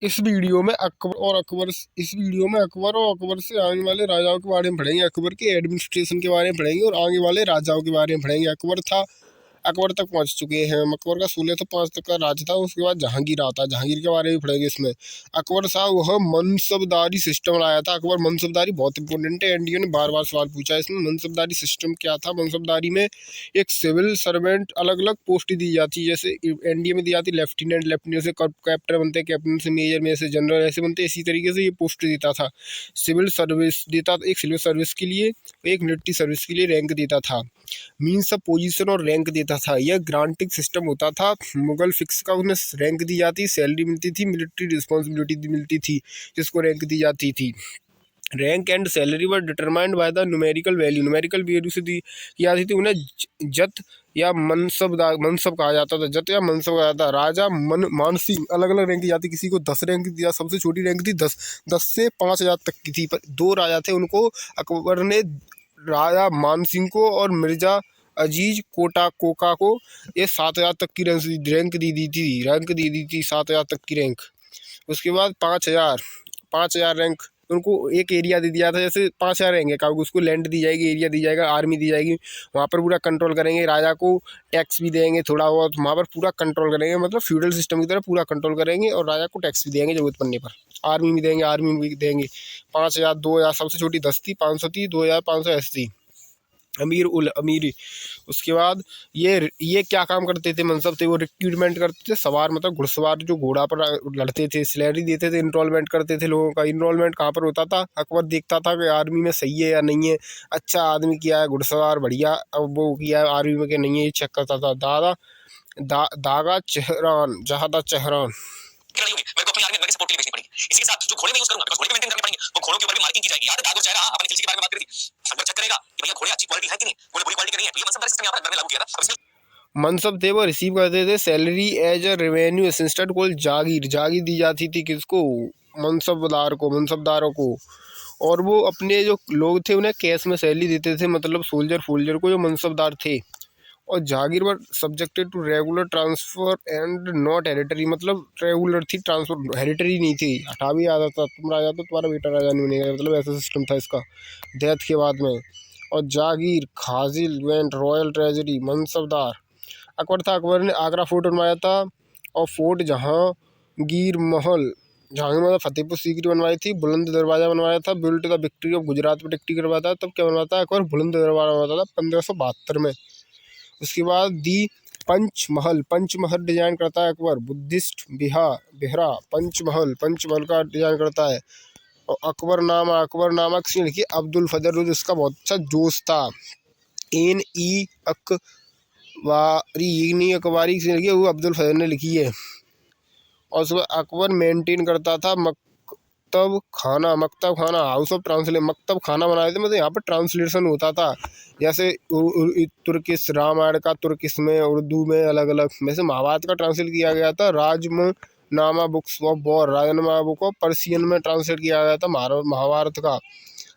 इस वीडियो में अकबर से आने वाले राजाओं के बारे में पढ़ेंगे, अकबर के एडमिनिस्ट्रेशन के बारे में पढ़ेंगे और आगे वाले राजाओं के बारे में पढ़ेंगे। अकबर तक पहुंच चुके हैं। अकबर का 1605 तक का राज था। उसके बाद जहांगीर आता है, जहांगीर के बारे में पढ़ेंगे इसमें। अकबर साहब वह मनसबदारी सिस्टम लाया था। अकबर मनसबदारी बहुत इंपॉर्टेंट है, एनडीए ने बार बार सवाल पूछा है इसमें। मनसबदारी सिस्टम क्या था? मनसबदारी में एक सिविल सर्वेंट अलग अलग पोस्ट दी जाती है। जैसे एनडीए में दी जाती लेफ्टिनेंट, लेफ्टिनेंट से कैप्टन बनते, कैप्टन से मेजर, मेजर से जनरल, ऐसे बनते। इसी तरीके से ये पोस्ट देता था। सिविल सर्विस देता, एक सिविल सर्विस के लिए, एक मिलिट्री सर्विस के लिए रैंक देता था। मीन्स ऑफ पोजीशन और रैंक देता था। यह ग्रांटिंग सिस्टम होता था। मुगल फिक्स का उन्हें रैंक दी जाती, सैलरी मिलती थी, मिलिट्री रिस्पॉन्सिबिलिटी मिलती थी जिसको रैंक दी जाती थी। Rank and salary were determined by the numerical value, numerical value से दी जाती थी। उन्हें जत या मनसब कहा जाता था, जत या मनसब कहा जाता था। राजा मानसिंह अलग अलग रैंक दी जाती, किसी को 10 रैंक दिया, सबसे छोटी रैंक थी 10 से 5000 तक की थी। पर 2 राजा थे, उनको अकबर ने, राजा मानसिंह को और मिर्जा अजीज कोका को ये 7000 तक की रैंक दी थी 7000 तक की रैंक। उसके बाद 5000 रैंक उनको एक एरिया दे दिया था। जैसे 5000 रहेंगे का, उसको लैंड दी जाएगी, एरिया दी जाएगा, आर्मी दी जाएगी, वहाँ पर पूरा कंट्रोल करेंगे। राजा को टैक्स भी देंगे थोड़ा बहुत, वहाँ पर पूरा कंट्रोल करेंगे, मतलब फ्यूडल सिस्टम की तरह पूरा कंट्रोल करेंगे। और राजा को टैक्स भी देंगे जरूरत पड़ने पर, आर्मी भी देंगे। 5000, 2000, सबसे छोटी 10 थी, 500 थी, 2500 ऐसी थी। अमीरी। उसके बाद ये क्या काम करते थे? मनसब थे वो रिक्रूटमेंट करते थे, सवार मतलब घुड़सवार जो घोड़ा पर लड़ते थे, सैलरी देते थे, इनरोलमेंट करते थे लोगों का। इनरोलमेंट कहाँ पर होता था? अकबर देखता था कि आर्मी में सही है या नहीं है, अच्छा आदमी किया है, घुड़सवार बढ़िया, अब वो किया है आर्मी में कि नहीं है, ये चेक करता था। दागा चहरान, जहादा चहरान। मेरे को अपनी आर्मी में सपोर्ट के लिए भेजनी पड़ेगी। इसी के साथ जो घोड़े मैं यूज करूंगा, बिकॉज़ घोड़े मेंटेन करने पड़ेंगे, तो घोड़ों के ऊपर भी मार्किंग की जाएगी। याद है दाग और चेहरा अपनी खिलची के बारे में बात करी थी। अकबर चेक करेगा कि भैया घोड़े अच्छी क्वालिटी है कि नहीं, घोड़े बुरी क्वालिटी के नहीं है। तो ये मनसब सिस्टम यहाँ पर लागू किया था। मनसब थे वो रिसीव करते थे salary as a revenue assistant called jagir. जागीर दी जाती थी किसको? मनसबदारों को। और वो अपने जो लोग थे उन्हें कैश में सैलरी देते थे, मतलब सोल्जर को, जो मनसबदार थे। और jagir were subjected to regular transfer and not hereditary, मतलब रेगुलर थी ट्रांसफर, हेरिटरी नहीं थी। हटा भी आता था, तुम राजा तो तुम्हारा बेटा राजा नहीं बनेगा, मतलब ऐसा सिस्टम था इसका डेथ के बाद में। और जागीर, खाजिल went, royal treasury, mansabdar. Akbar था, अकबर ने आगरा फोर्ट बनवाया था। और फोर्ट जहांगीर महल, जहांगीर मतलब फतेहपुर सीकरी बनवाई थी। बुलंद दरवाजा बनवाया था। Built the victory of Gujarat पर टिकटी करवाया था। तब क्या बनवाता? अकबर बुलंद दरवाजा बनवाता था 1572 में। उसके बाद दी पंचमहल डिजाइन करता है अकबर। बुद्धिस्ट बिहरा पंचमहल का डिजाइन करता है। और अकबरनामा किसने लिखी? अब्दुल फजल, जो इसका बहुत अच्छा जोश था। अकबारी किसने लिखी है? वो अब्दुल फजल ने लिखी है। और उसमें अकबर मेंटेन करता था मकतब खाना, हाउस ऑफ ट्रांसलेशन, मकतब खाना बनाए थे, मतलब यहाँ पर ट्रांसलेशन होता था। जैसे तुर्किश, रामायण का तुर्किश में, उर्दू में अलग अलग। वैसे महाभारत का ट्रांसलेट किया गया था। Razmnama books of war, Razmnama book of Persian में ट्रांसलेट किया गया था महाभारत का।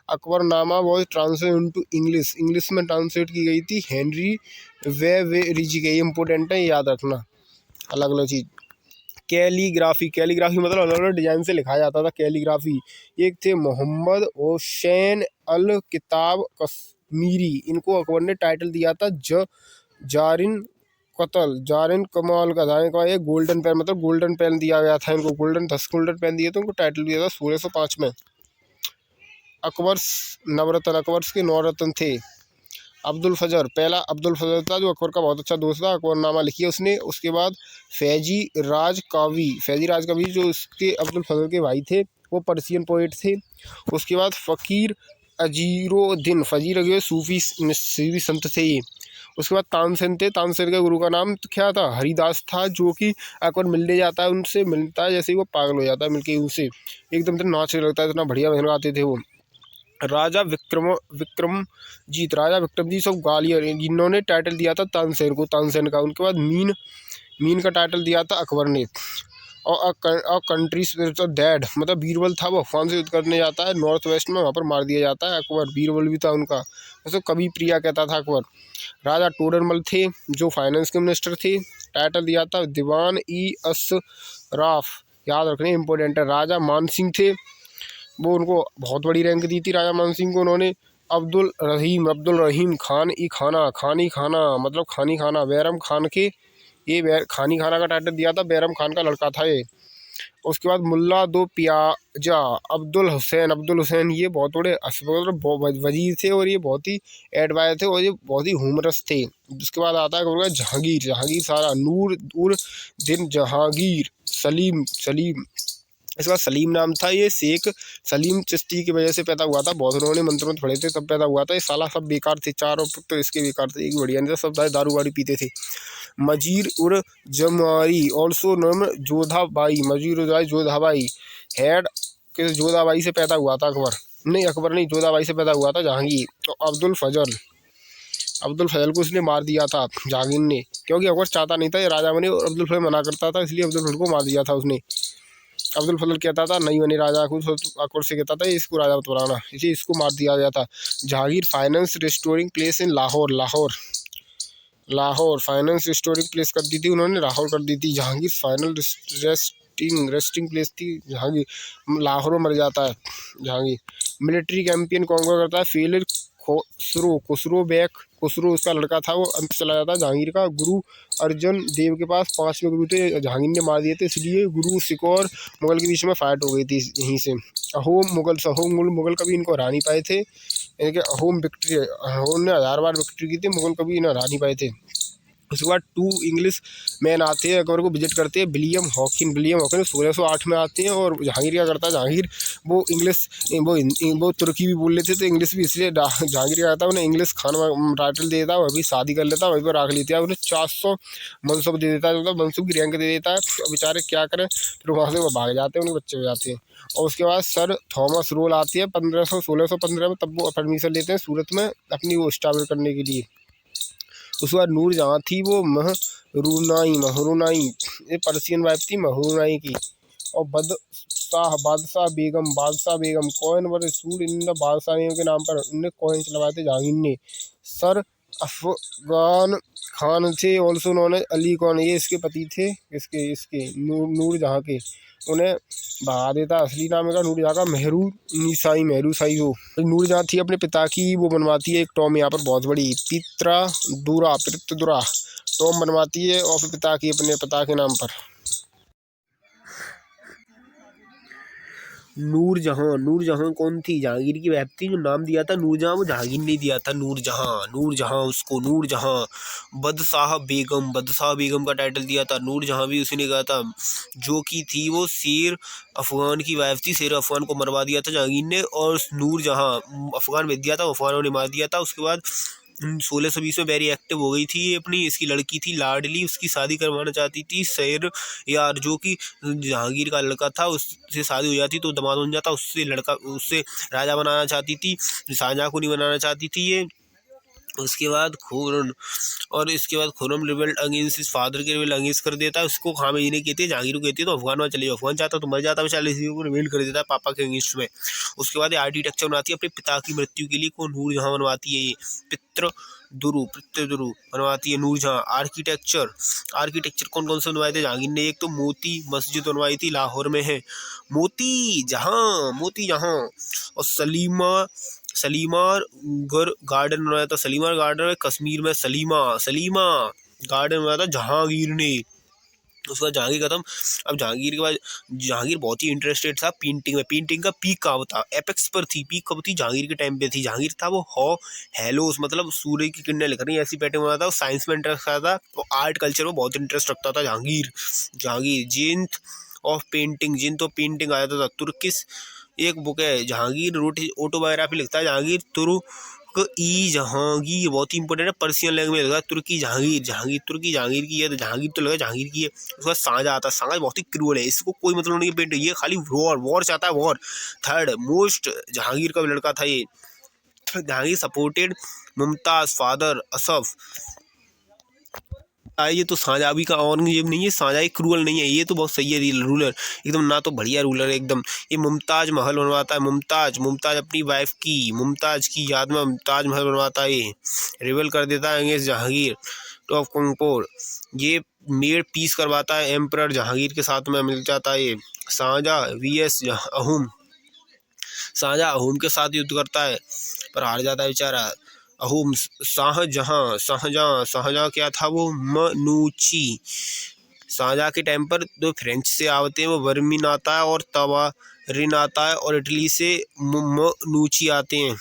Akbarnama was translate into English में ट्रांसलेट की गई थी हेनरी वेवेरिजी के। इम्पोर्टेंट है, याद रखना अलग अलग चीज़। कैलीग्राफी मतलब अलग अलग डिजाइन से लिखा जाता था। कैलीग्राफी एक थे मोहम्मद हुसैन अल किताब कश्मीरी। इनको अकबर ने टाइटल दिया था जारिन कमाल का। एक गोल्डन पेन, मतलब गोल्डन पेन दिया गया था इनको। 10 गोल्डन पेन दिए थे, उनको टाइटल दिया था 1605 में। अकबर के 9 रत्न थे। पहला अब्दुल फजल था, जो अकबर का बहुत अच्छा दोस्त था। अकबरनामा लिखी है उसने। उसके बाद फैजी राज कवि जो उसके अब्दुल फजल के भाई थे, वो पर्शियन पोइट थे। उसके बाद फ़कीर अजीरुद्दीन, सूफी संत थे ये। उसके बाद तानसेन थे। तानसेन के गुरु का नाम तो क्या था? हरिदास था, जो कि अकबर मिलने जाता है उनसे, मिलता है जैसे ही वो पागल हो जाता है मिलके उनसे, एकदम से नाचने लगता है, इतना बढ़िया भजन गाते थे वो। राजा विक्रमजीत ऑफ ग्वालियर, जिन्होंने टाइटल दिया था तानसेन का। उनके बाद मीन का टाइटल दिया था अकबर ने। और कंट्री स्पिरिट ऑफ डैड, मतलब बीरबल था, वो अफवान से युद्ध करने जाता है नॉर्थ वेस्ट में, वहाँ पर मार दिया जाता है अकबर। बीरबल भी था उनका, उसको कभी प्रिया कहता था अकबर। राजा टोडरमल थे, जो फाइनेंस के मिनिस्टर थे। टाइटल दिया था दीवान-ई-अशराफ, याद रखने इंपॉर्टेंट है। राजा मान सिंह थे, वो उनको बहुत बड़ी रैंक दी थी राजा मान सिंह को उन्होंने। अब्दुल रहीम खान ई खाना, खानी खाना मतलब खानी खाना, बैरम खान के, ये खानी खाना का टाइटल दिया था, बैरम खान का लड़का था ये। उसके बाद मुल्ला दो पियाजा अब्दुल हुसैन, ये बहुत बड़े वजीर थे और ये बहुत ही एडवाइज थे और ये बहुत ही हुमरस थे। उसके बाद आता है जहांगीर सारा, नूर उर दिन जहांगीर, सलीम इसका सलीम नाम था। ये शेख सलीम चिश्ती की वजह से पैदा हुआ था, बहुत उन्होंने मंत्र पढ़े थे तब पैदा हुआ था। ये साला सब बेकार थे, चारों पुत्र इसके बेकार थे, एक बढ़िया नहीं था, सब दारू वारू पीते थे। मजीर उर जमारी ऑल्सो नम जोधाबाई हेड के जोधाबाई से पैदा हुआ था अकबर नहीं जोधाबाई से पैदा हुआ था जहांगीर। तो अब्दुल फजल को उसने मार दिया था जहांगीर ने, क्योंकि अकबर चाहता नहीं था ये राजा बने और अब्दुल फजल मना करता था, इसलिए अब्दुल फजल को मार दिया था उसने। अब्दुल फजल कहता था नहीं बने राजा, खुद अकबर से कहता था इसको राजा मत बनाना, इसे इसको मार दिया गया था। Jahangir finance restoring place in Lahore finance restoring place कर दी थी उन्होंने, लाहौर कर दी थी। जहांगीर फाइनल रेस्टिंग प्लेस थी जहांगीर, लाहौर में मर जाता है जहांगीर। मिलिट्री कैंपियन कौन कौन करता है, फेलियर खुसरो उसका लड़का था, वो अंत चला जाता है जहांगीर का। गुरु अर्जन देव के पास 5वें गुरु थे, जहांगीर ने मार दिए थे, इसलिए गुरु सिकोर मुगल के बीच में फाइट हो गई थी यहीं से। अहोम मुगल कभी इनको हरा नहीं पाए थे, यानी कि अहोम ने 1000 बार विक्ट्री की थी, मुगल कभी इन्हें हरा नहीं पाए थे। उसके बाद 2 इंग्लिश मैन आते हैं अकबर को विजिट करते हैं, विलियम हॉकिन 1608 में आते हैं। और जहांगीर क्या करता है, जहांगीर वो इंग्लिश वो तुर्की भी बोल लेते थे, इंग्लिश भी, इसलिए जहांगीर क्या करता है उन्हें इंग्लिश खान टाइटल दे देता है, वही शादी कर लेता है, वहीं पर रख लेता है, उन्हें 400 मनसब दे देता है, मतलब मनसब की रैंक दे देता है। बेचारे क्या करें, फिर वहाँ से वो भाग जाते हैं, उनके बच्चे हो जाते हैं। और उसके बाद सर थॉमस रोल आती है 1615 में, तब वो परमिशन लेते हैं सूरत में अपनी वो स्टाब्लिश करने के लिए। उसके बाद नूर जहाँ थी वो महरुनाई ये पर्सियन वाइफ थी महरुनाई की। और बादशाह बेगम कॉइन व रसूल इन बादशाह के नाम पर इनने कॉइन चलवाए थे जहांगीर ने। सर अफगान खान थे also known as Ali Khan, ये इसके पति थे, इसके नूर जहाँ के, उन्हें भगा देता। असली नाम है नूर जहाँ का मेहरू साई हो। नूर जहाँ थी अपने पिता की वो बनवाती है एक टॉम यहाँ पर बहुत बड़ी, पितृदुरा टॉम बनवाती है और फिर पिता की अपने पिता के नाम पर। नूरजहां कौन थी, जहांगीर की वाइफ थी, जो नाम दिया था नूरजहां वो जहांगीर ने दिया था, नूरजहां उसको नूरजहां। बदशाह बेगम का टाइटल दिया था, नूरजहां भी उसी ने कहा था, जो कि थी वो शेर अफगान की वाइफ थी, शेर अफगान को मरवा दिया था जहांगीर ने, और नूरजहां अफगान भेज दिया था, अफगानों ने मार दिया था। उसके बाद 1620 में वेरी एक्टिव हो गई थी ये अपनी, इसकी लड़की थी लाडली, उसकी शादी करवाना चाहती थी शेर यार, जो कि जहांगीर का लड़का था, उससे शादी हो जाती तो दामाद बन जाता, उससे राजा बनाना चाहती थी, शाहजहाँ को नहीं बनाना चाहती थी ये। उसके बाद Khurram rebelled against his father के रिबेल अगेंस्ट कर देता है उसको, खामे जी ने कहती है जहांगीर को कहती है तो अफगान में चले जाओ, अफगान चाहता तो मर जाता, बेचारा इसी को रिबेल कर देता है पापा के अगेंस्ट में। उसके बाद आर्किटेक्चर बनाती है अपने पिता की मृत्यु के लिए, कौन, नूरजहां बनवाती है ये, पितृदुरु बनवाती है नूरजहां। आर्किटेक्चर कौन कौन से बनवाए थे जहांगीर ने, एक तो मोती मस्जिद बनवाई थी, लाहौर में है मोती जहां। और सलीमार गार्डन बनाया था, सलीमार गार्डन है कश्मीर में, सलीमा गार्डन बनाया था जहांगीर ने। उसके बाद जहांगीर खत्म। अब जहांगीर के बाद जहांगीर बहुत ही इंटरेस्टेड था पेंटिंग का पीक कहाँ था, एपेक्स पर थी, पीक कब थी, जहांगीर के टाइम पे थी। जहांगीर था वो हेलोस मतलब सूर्य की किरणें लिख रही ऐसी पैटर्न बनाता था, साइंस में इंटरेस्ट रखता था, और आर्ट कल्चर में बहुत इंटरेस्ट रखता था जहांगीर। जिंत ऑफ पेंटिंग आया था तुर्किश एक बुक है, जहांगीर ऑटोबायोग्राफी लिखता है जहांगीर जहांगीर, बहुत ही इंपॉर्टेंट है, पर्शियन लैंग्वेज लगा तुर्की जहांगीर की है, तो जहांगीर तो लगा जहांगीर की है। उसके बाद साझा आता है, साझा बहुत ही क्रूअल है, इसको कोई मतलब नहीं पेंट, ये खाली वॉर चाहता है, वॉर। थर्ड मोस्ट जहांगीर का लड़का था ये। Jahangir supported Mumtaz father Asaf. ये तो शाहजहाँ का औरंगजेब नहीं है, शाहजहाँ क्रूअल नहीं है, ये तो बहुत सही है रूलर एकदम, ना तो बढ़िया रूलर है एकदम। ये मुमताज महल बनवाता है, मुमताज अपनी वाइफ की, मुमताज की याद में मुमताज महल बनवाता है, ये रिवेल कर देता है अगेंस्ट जहांगीर। ऑफ कानपुर, ये मेड पीस करवाता है एम्परर जहांगीर के साथ में मिल जाता है। ये शाहजहाँ वीएस अहूम, शाहजहाँ अहूम के साथ युद्ध करता है पर हार जाता है बेचारा अहूम। शाहजहाँ शाहजहाँ शाहजहाँ क्या था वो, मनुची। शाहजहाँ के टाइम पर जो फ्रेंच से आते हैं वो वर्मीन आता है और तवारिन आता है, और इटली से मनुची आते हैं।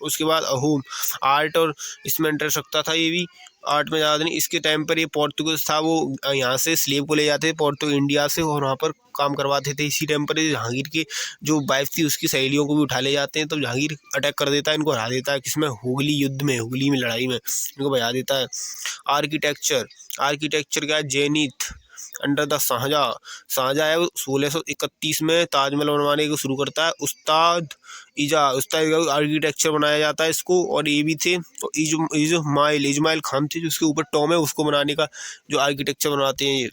उसके बाद अहूम आर्ट और इसमें इंटरेस्ट रखता था, ये भी आर्ट में ज़्यादा नहीं। इसके टाइम पर ये पोर्तुगीज था, वो यहाँ से स्लेव को ले जाते थे इंडिया से और वहाँ पर काम करवाते थे। इसी टाइम पर जहांगीर की जो वाइफ थी उसकी सहेलियों को भी उठा ले जाते हैं, तब जहांगीर अटैक कर देता है, इनको हरा देता है। किसमें, हुगली युद्ध में, हुगली में लड़ाई में इनको बजा देता है। आर्किटेक्चर क्या है, zenith under the Shahjahan. Shahjahan है वो 1631 में ताजमहल बनवाने को शुरू करता है। उस्ताद आर्किटेक्चर बनाया जाता है इसको, और ये भी थे तो इजमाइल खान थे जो उसके ऊपर टॉम है, उसको बनाने का जो आर्किटेक्चर बनाते हैं ये।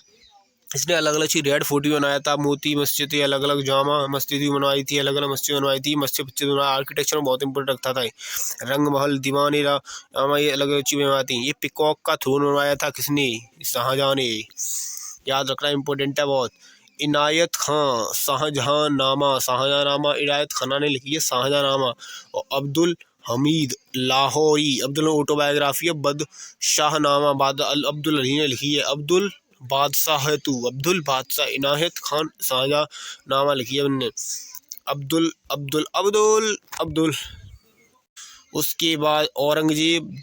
इसने अलग अलग चीज, रेड फोर्ट भी बनाया था, मोती मस्जिद, अलग अलग जामा मस्जिद भी बनवाई थी, अलग अलग मस्जिद बनवाई थी। मस्जिद बनाया, आर्किटेक्चर में बहुत इंपॉर्टेंट रखता था। रंग महल, दीवानी रामा, ये अलग अलग चीज़ें बनवाती हैं। ये पिकॉक का थ्रोन बनवाया था किसने, शाहजहाँ ने, याद रखना इंपॉर्टेंट है बहुत। इनायत खां शाहजहाँनामा इनायत खाना ने लिखी है शाहजहाँनामा। और अब्दुल हमीद लाहौरी, अब्दुल ऑटोबायोग्राफी है। बदशाहनामा अब्दुल अली ने लिखी है। अब्दुल बादशाह है तू, अब्दुल बादशाह। इनायत खान शाहजहाँनामा लिखी है उनने। अब्दुल अब्दुल अब्दुल अब्दुल उसके बाद औरंगजेब,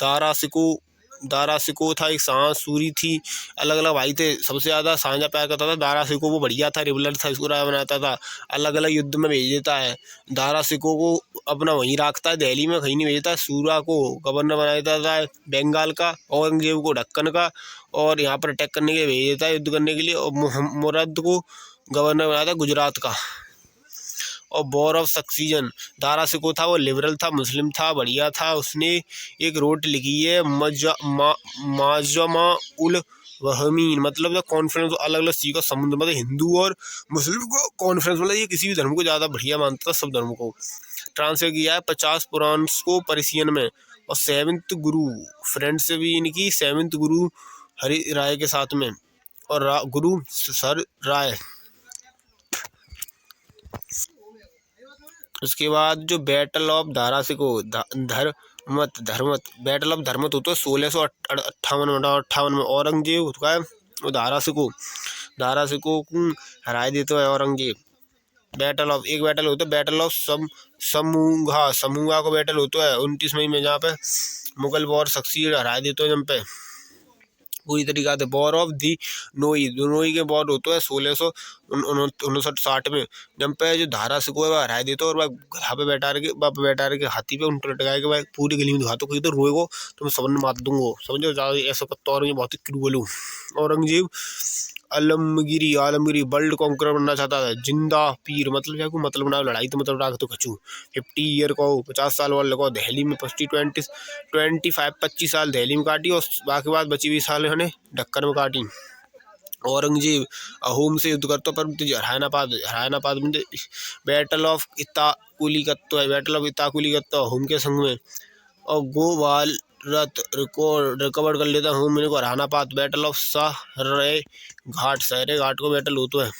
दारा सिको था, एक शाह सूरी थी, अलग अलग भाई थे। सबसे ज़्यादा शाहजहाँ प्यार करता था दारा सिको, वो बढ़िया था, रिबलर था, इसको राय बनाता था, अलग अलग युद्ध में भेज देता है। दारा सिको को अपना वहीं रखता है, दिल्ली में कहीं नहीं भेजता। सूरा को गवर्नर बना देता था बंगाल का, औरंगजेब को ढक्कन का, और यहाँ पर अटैक करने के लिए भेज देता है, युद्ध करने के लिए। और मुराद को गवर्नर बनाया था गुजरात का। और वॉर ऑफ सक्सीजन, दारा सिको था वो लिबरल था, मुस्लिम था, बढ़िया था। उसने एक रोट लिखी है माजमा उल वहमीन, मतलब कॉन्फ्रेंस, अलग अलग चीज़ का समुद्र, मतलब हिंदू और मुस्लिम को कॉन्फ्रेंस, मतलब ये किसी भी धर्म को ज़्यादा बढ़िया मानता था, सब धर्मों को। ट्रांसलेट किया है 50 पुराण्स को पर्सियन में। और 7th गुरु फ्रेंड से भी इनकी 7th गुरु हरि राय के साथ में, और गुरु सर राय। उसके बाद जो battle of Dara Shikoh, Dharmat battle of Dharmat होता है 1658 में। औरंगजेब का है वो दारा सिको को हराए देते है औरंगजेब। एक बैटल होता है बैटल ऑफ समूंगा को बैटल होता है 29 मई में, जहाँ पे मुगल वॉर सक्सीड हराए देते हैं जब पे पूरी तरीका से। वॉर ऑफ दी नोई के वॉर होता है 1659-60 में, जब पे जो दारा सिको है वह हराए देते और वह गधा पे बैठा के हाथी पे उनको लटकाए के भाई पूरी गली में दिखाते कोई तो रोएगो तो मैं सबने मार दूंगो, समझो ज़्यादा ऐसा करता। और मैं बहुत ही क्रूअल हूँ। औरंगजेब आलमगिरी वर्ल्ड कॉन्करर बनना चाहता था। जिंदा पीर मतलब क्या, कोई मतलब बना, लड़ाई तो मतलब रहा तो खचू। 50 ईयर को 50 साल वाले लगाओ, दिल्ली में 25 साल दिल्ली में काटी, और बाकी बाद बची 20 साल इन्होंने ढक्कन में काटी। औरंगजेब अहूम से युद्ध करता पर हरायनापाद में बैटल ऑफ इताकुलीकत्तो अहूम के संग में। और गोवाल रत रिकवर कर लेता हूँ मेरे को हराना पात। बैटल ऑफ सहरे घाट को बैटल होता है।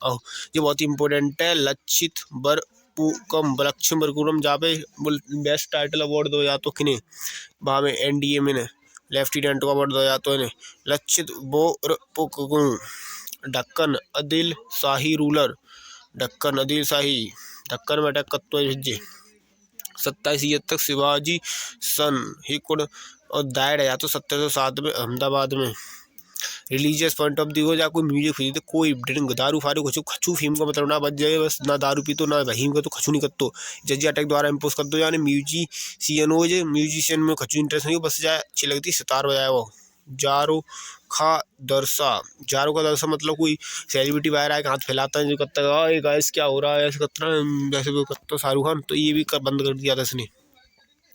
और ये बहुत ही इंपॉर्टेंट है। लक्षित बरपुरम जहाँ पे बेस्ट टाइटल अवार्ड दो या तो किन्हें वहाँ में NDA में लेफ्टिनेंट को अवार्ड दो या तो इन्हें। लक्षित बोरपुकुम ढक्कन आदिल शाही रूलर, ढक्कन में अटैक करते हैं भेजे। 27 ईयर तक शिवाजी सन ही कुड और दायर है तो 1707 में अहमदाबाद में। रिलीजियस पॉइंट ऑफ व्यू या कोई म्यूजिक फिर तो कोई ड्रिंक दारू फारू कुछ खचू फीम का मतलब ना बच जाए, बस ना दारू पी तो ना वहीम का तो खचू नहीं करतो जजी अटैक द्वारा इम्पोज कर दो। यानी म्यूजिशियन में खचू इंटरेस्ट नहीं, बस जाए अच्छी लगती सितार बजाए वो। जारो का दरसा मतलब कोई सेलिब्रिटी बाहर आए हाथ फैलाता है जो करता है गाइस क्या हो रहा है ऐसे करता है जैसे कोई करता शाहरुख खान, तो ये भी बंद कर दिया था इसने।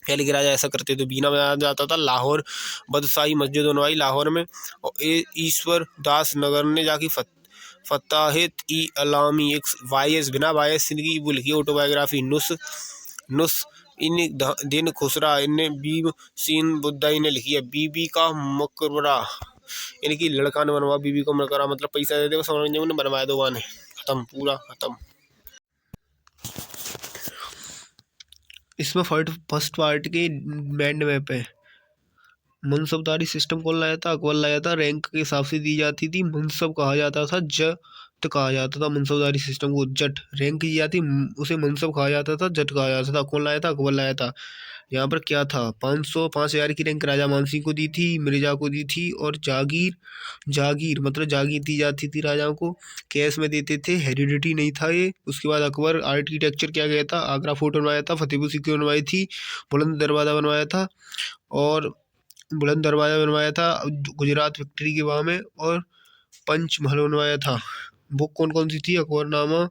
पहले के राजा ऐसा करते थे, बीना बजाया जाता था। लाहौर बदशाही मस्जिद बनवाई लाहौर में। और ईश्वर दास नगर ने जाके फताहित ई अलामी एक वायस बिना वायस की वो लिखी ऑटोबायोग्राफी नुस इन दिन खुसरा, इनने भीमसेन बुद्धा इन्हें लिखी है। बीबी का मकबरा, इनकी लड़का ने बनवा बीबी को मकबरा, मतलब पैसा दे दे समझ ने बनवाया दो गाने, खत्म, पूरा खत्म। इसमें फर्स्ट पार्ट के बैंड मैप है। मनसबदारी सिस्टम कौन लाया था? अकबर लाया था। रैंक के हिसाब से दी जाती थी। मनसब कहा जाता था, जट कहा जाता था। मनसबदारी सिस्टम को जट, रैंक दी जाती उसे मनसब कहा जाता था, जट कहा जाता था। कौन लाया था? अकबर लाया था। यहाँ पर क्या था? 5,000 की रैंक राजा मानसिंह को दी थी, मिर्जा को दी थी, और जागीर मतलब जागीर दी जाती थी राजाओं को, कैश में देते थे, हेरिडिटी नहीं था ये। उसके बाद अकबर आर्किटेक्चर क्या गया था? आगरा फोर्ट बनवाया था, फतेहपुर सीकरी बनवाई थी, बुलंद दरवाजा बनवाया था, और बुलंद दरवाजा बनवाया था गुजरात विक्ट्री के वहाँ में, और पंचमहल बनवाया था। बुक कौन कौन सी थी? अकबरनामा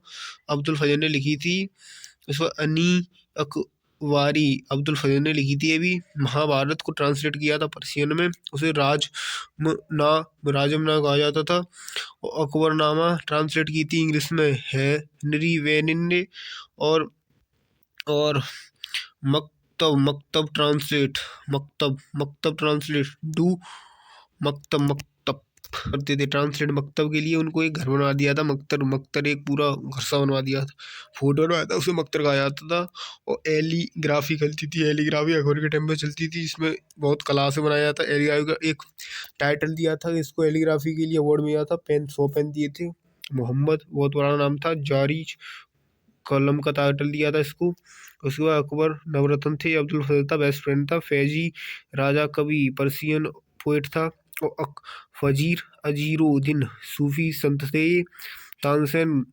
अब्दुल फजल ने लिखी थी। इसमें अनी अकवारी अब्दुल फजल ने लिखी थी। ये भी महाभारत को ट्रांसलेट किया था पर्शियन में, उसे राजमना कहा जाता था। और अकबरनामा ट्रांसलेट की थी इंग्लिश में हेनरी वेनिन ने, और मकतब ट्रांसलेट डू मकतब करते थे ट्रांसलेट। मकतब के लिए उनको एक घर बनवा दिया था, मक्तर एक पूरा घर सा बनवा दिया था, फोर्ट बनवाया था, उसे मक्तर कहा जाता था। और एलीग्राफी चलती थी, एलीग्राफी अकबर के टाइम पे चलती थी, इसमें बहुत कला से बनाया जाता। एलीग्राफी का एक टाइटल दिया था इसको, एलीग्राफी के लिए अवार्ड मिला था, 100 पेन दिए थे। मोहम्मद बहुत बड़ा नाम था, जारी कलम का टाइटल दिया था इसको। उसके बाद अकबर नवरत्न थे, अब्दुल फजल था, बेस्ट फ्रेंड था, फैजी राजा कवि पर्सियन पोएट था, और फजीर अजीरुद्दीन सूफी संत थे। तानसेन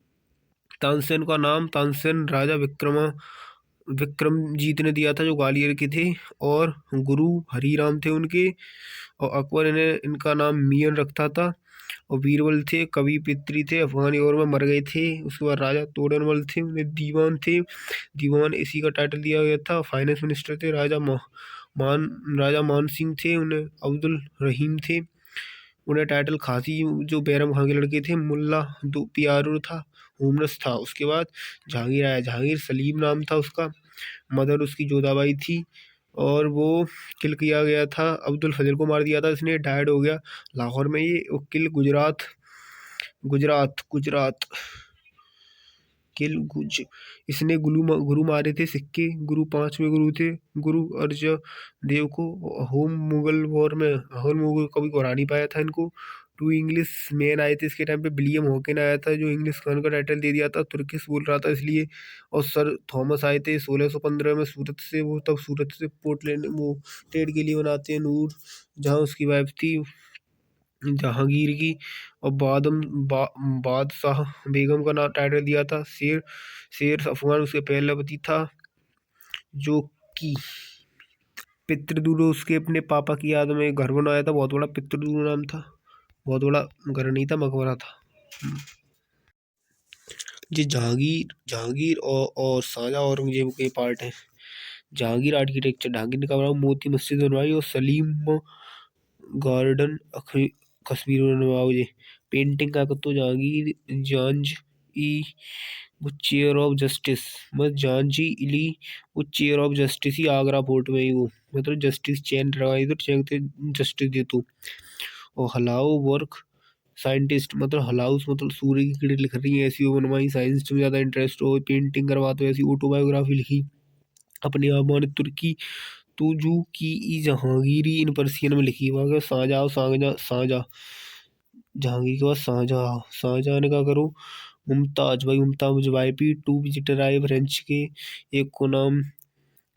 तानसेन का नाम तानसेन राजा विक्रमजीत ने दिया था, जो ग्वालियर के थे, और गुरु हरिराम थे उनके, और अकबर इनका नाम मियन रखता था। और बीरबल थे, कवि पित्री थे, अफगानी वॉर में मर गए थे। उसके बाद राजा तोडरमल थे, उन्हें दीवान थे, दीवान इसी का टाइटल दिया गया था। फाइनेंस मिनिस्टर थे राजा मान सिंह थे, उन्हें अब्दुल रहीम थे, उन्हें टाइटल खासी, जो बैरम खां के लड़के थे, मुल्ला दो पियारुर था, होमरस था। उसके बाद जहांगीर आया, जहांगीर सलीम नाम था उसका, मदर उसकी जोधाबाई थी, और वो किल किया गया था, अब्दुल फजल को मार दिया था इसने, डायड हो गया लाहौर में ये। किल गुजरात किल गुज इसने गुरु मारे थे सिक्के, गुरु 5वें गुरु थे, गुरु अर्जन देव को। होम मुगल वॉर में होम मुगल कभी को हरा नहीं पाया था इनको। 2 इंग्लिश मैन आए थे इसके टाइम पे, विलियम हॉकिन आया था, जो इंग्लिश खान का टाइटल दे दिया था, तुर्किश बोल रहा था इसलिए। और सर थॉमस आए थे 1615 में सूरत से, वो तब सूरत से पोर्टलैंड वो ट्रेड के लिए बनाते हैं, नूर जहाँ उसकी वाइफ थी जहांगीर की। और बादशाह बेगम का नाम टाइटल दिया था, शेर अफगान उसके पहला पति था, जो कि पितृदुलो उसके अपने पापा की याद में घर बनाया था, बहुत बड़ा पितृदुलो नाम था, बहुत बड़ा घर नहीं था, मकबरा था। ये जहांगीर और शाहजहां औरंगजेब के पार्ट है। जहांगीर आर्किटेक्चर, जहांगीर ने कहा मोती मस्जिद बनवाई, और सलीम गार्डन कश्मीर में बनवाओ। ये पेंटिंग का तो जहांगीर जांज ई वो चेयर ऑफ जस्टिस, मतलब झांझी इली वो chair of justice he Agra fort में ही, वो मतलब जस्टिस चैन लगाई तो चैन जस्टिस दे तू। और हलाओ वर्क साइंटिस्ट, मतलब हलाउस मतलब सूर्य की किरणें लिख रही है, ऐसी वो बनवाई। साइंस में ज़्यादा इंटरेस्ट हो, पेंटिंग करवाते हो, ऐसी ऑटोबायोग्राफी लिखी अपने आप मान तुर्की तुजू की ई जहांगीरी इन पर्सियन में लिखी। वहाँ शाहजहाँ जहांगीर के बाद शाहजहाँ ने क्या करो, मुमताज वाईपी 2 विजिटर आए फ्रेंच के, एक को नाम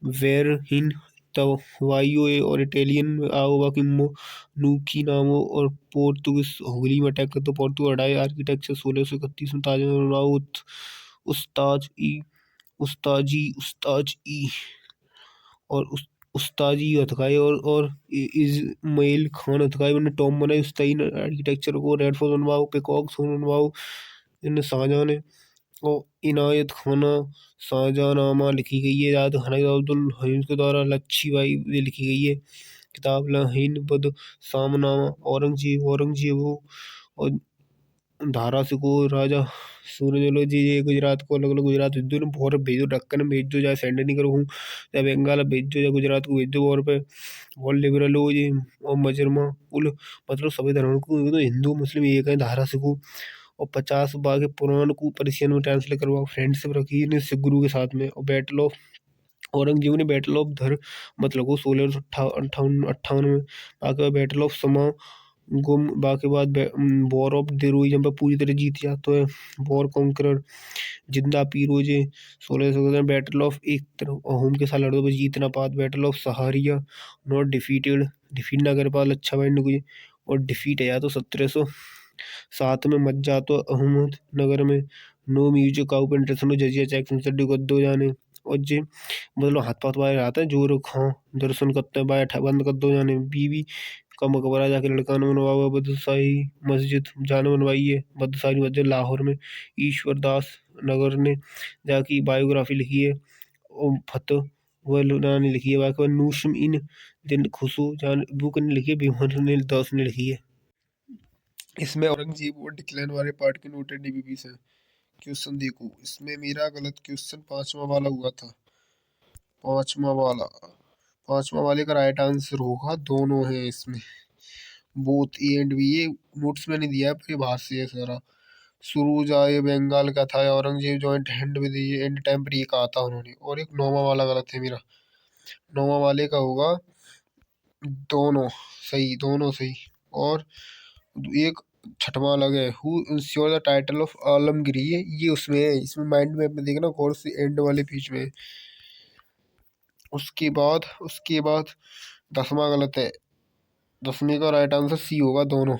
वेरहिन तवाइयो, और इटालियन आओगा कि नूकी नाम हो, और पोर्तुगीज हुगली में अटैक कर तो पोर्तुगल हटाए। आर्किटेक्चर 1631 में ताजमहल बनवाओ। उस्ताज ई और उस्ताजी हथकाई, और इस्माइल खान हथकाई ने टॉम बनाई। उस्ताई आर्किटेक्चर को रेड फोर्ट बनवाओ, पिकॉक सोन बनवाओ, इन शाहजहाँ ने। और इनायत खाना शाहजहाँनामा लिखी गई है, याद खाना अब्दुल हमीद के द्वारा, लच्छी बाई ये लिखी गई है किताब। हिंद बद सामनामा औरंगजेब हो, और धारा सिको राजा सूरजलो जी, ये गुजरात को अलग अलग गुजरात भेज दो ना, भौर भेजो, ढक्कन में भेज दो, चाहे सेंड नहीं करो हूँ, चाहे बंगाल भेज दो, चाहे गुजरात को भेज दो, और पे और लिबरल हो जी, और मजरमा कुल, मतलब सभी धर्म को तो हिंदू मुस्लिम एक है, धारा सिको, और 50 बाग पुराण को पर्शियन में ट्रांसलेट करवाओ, फ्रेंडशिप रखी ने सिख गुरु के साथ में, और बैटल ऑफ औरंगजेब ने बैटल ऑफ धर मतलब को 1658 में, बाकी बैटल ऑफ समा गुम, बाकी बाद वॉर ऑफ दिरोई जब पूरी तरह जीत जाता है, वॉर कॉन्करर जिंदा पीर हो जे 1600, बैटल ऑफ एक तरफ होम के साथ लड़ो बस जीत ना पात, बैटल ऑफ सहारिया नॉट डिफीटेड, डिफीट ना कर पा अच्छा भाई ने कोई, और डिफीट है या तो 1707 में मत जा तो अहमद नगर में, नो म्यूजिक आउप इंटरसन जजिया चैक्सन से गद्दो जाने, और जे मतलब हाथ पाथ वाले आता है जोर खां दर्शन करते हैं बाय बंद कर दो जाने, बीवी का मकबरा जाके लड़का ने बनवा हुआ, बदशाही मस्जिद जाने बनवाई है, बदशाही मस्जिद लाहौर में ईश्वर दास नगर ने जाकी बायोग्राफी लिखी है, और फतेह वह ने लिखी है, बाकी नूशम इन दिन खुशू जान बुक ने लिखी है, भीमर ने दास ने लिखी है। इसमें औरंगजेब और डिक्लेन वाले पार्ट के नोटेड डीबीबी से क्वेश्चन देखो, इसमें मेरा गलत क्वेश्चन पांचवा वाला हुआ था, पांचवा वाला, पांचवा वाले का राइट आंसर होगा दोनों है इसमें, बोथ ए एंड बी, ये नोट्स मैंने दिया है पर भाष्य है सारा। सुरूज आए बंगाल का था, Aurangzeb joint hand with and time पर ये कहा था उन्होंने, और एक नौवा वाला गलत है मेरा, नौवा वाले का होगा दोनों सही, दोनों सही, और एक छठवां अलग है, who ensure the title of Alamgiri, ये उसमें है, इसमें माइंड मैप में देखना कौन सी एंड वाले पेज में। उसके बाद 10वां गलत है, 10वें का राइट आंसर सी होगा दोनों।